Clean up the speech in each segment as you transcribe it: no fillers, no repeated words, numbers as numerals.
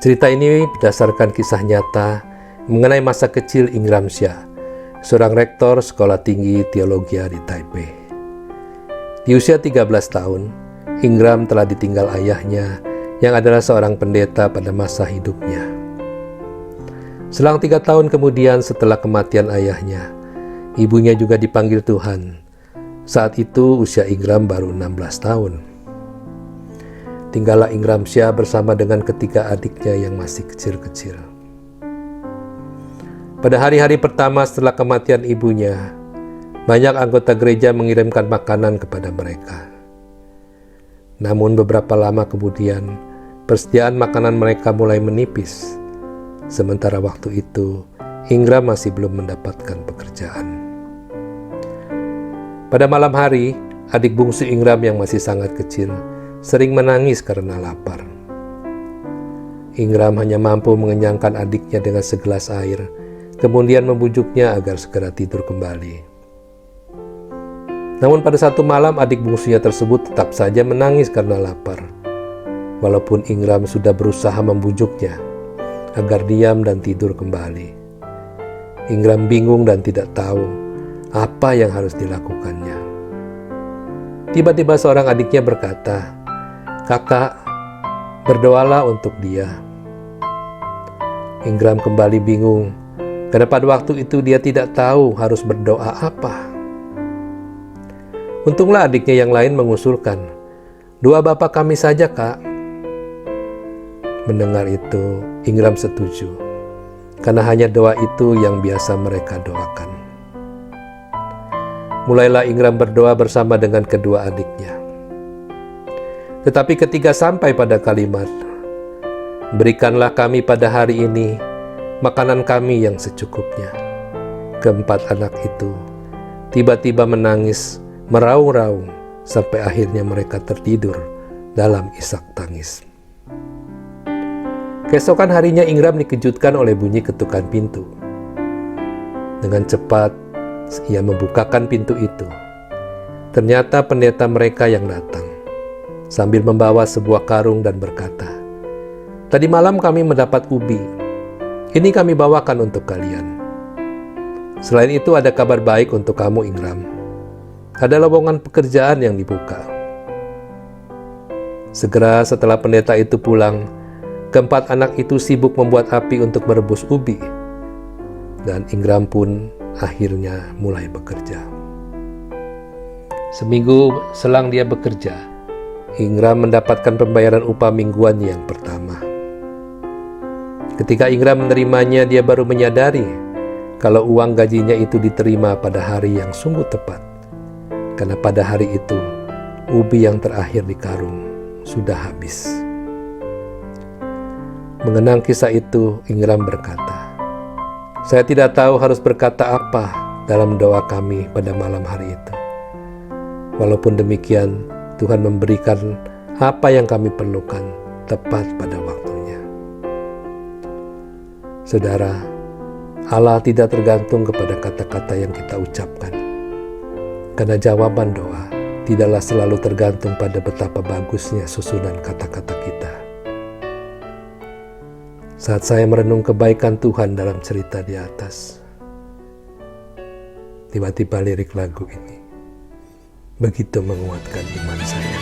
Cerita ini berdasarkan kisah nyata mengenai masa kecil Ingram Shah, seorang rektor sekolah tinggi teologi di Taipei. Di usia 13 tahun, Ingram telah ditinggal ayahnya yang adalah seorang pendeta pada masa hidupnya. Selang 3 tahun kemudian setelah kematian ayahnya, ibunya juga dipanggil Tuhan. Saat itu usia Ingram baru 16 tahun. Tinggallah Ingram Shah bersama dengan ketiga adiknya yang masih kecil-kecil. Pada hari-hari pertama setelah kematian ibunya, banyak anggota gereja mengirimkan makanan kepada mereka. Namun beberapa lama kemudian, persediaan makanan mereka mulai menipis. Sementara waktu itu, Ingram masih belum mendapatkan pekerjaan. Pada malam hari, adik bungsu Ingram yang masih sangat kecil sering menangis karena lapar. Ingram hanya mampu mengenyangkan adiknya dengan segelas air, kemudian membujuknya agar segera tidur kembali. Namun pada satu malam adik bungsunya tersebut tetap saja menangis karena lapar. Walaupun Ingram sudah berusaha membujuknya agar diam dan tidur kembali. Ingram bingung dan tidak tahu apa yang harus dilakukannya. Tiba-tiba seorang adiknya berkata, "Kakak, berdoalah untuk dia." Ingram kembali bingung, karena pada waktu itu dia tidak tahu harus berdoa apa. Untunglah adiknya yang lain mengusulkan, "Doa Bapak kami saja, Kak." Mendengar itu, Ingram setuju, karena hanya doa itu yang biasa mereka doakan. Mulailah Ingram berdoa bersama dengan kedua adiknya. Tetapi ketika sampai pada kalimat, "Berikanlah kami pada hari ini makanan kami yang secukupnya," keempat anak itu tiba-tiba menangis meraung-raung sampai akhirnya mereka tertidur dalam isak tangis. Keesokan harinya Ingram dikejutkan oleh bunyi ketukan pintu. Dengan cepat ia membukakan pintu itu. Ternyata pendeta mereka yang datang, sambil membawa sebuah karung dan berkata, "Tadi malam kami mendapat ubi. Ini kami bawakan untuk kalian. Selain itu ada kabar baik untuk kamu, Ingram. Ada lowongan pekerjaan yang dibuka." Segera setelah pendeta itu pulang, keempat anak itu sibuk membuat api untuk merebus ubi. Dan Ingram pun akhirnya mulai bekerja. Seminggu selang dia bekerja, Ingram mendapatkan pembayaran upah mingguannya yang pertama. Ketika Ingram menerimanya, dia baru menyadari kalau uang gajinya itu diterima pada hari yang sungguh tepat. Karena pada hari itu, ubi yang terakhir di karung sudah habis. Mengenang kisah itu, Ingram berkata, "Saya tidak tahu harus berkata apa dalam doa kami pada malam hari itu. Walaupun demikian, Tuhan memberikan apa yang kami perlukan tepat pada waktunya." Saudara, Allah tidak tergantung kepada kata-kata yang kita ucapkan. Karena jawaban doa tidaklah selalu tergantung pada betapa bagusnya susunan kata-kata kita. Saat saya merenung kebaikan Tuhan dalam cerita di atas, tiba-tiba lirik lagu ini begitu menguatkan iman saya.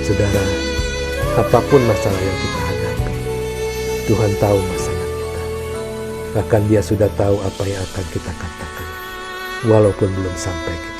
Saudara, apapun masalah yang kita hadapi, Tuhan tahu masalah kita. Bahkan Dia sudah tahu apa yang akan kita katakan, walaupun belum sampai ke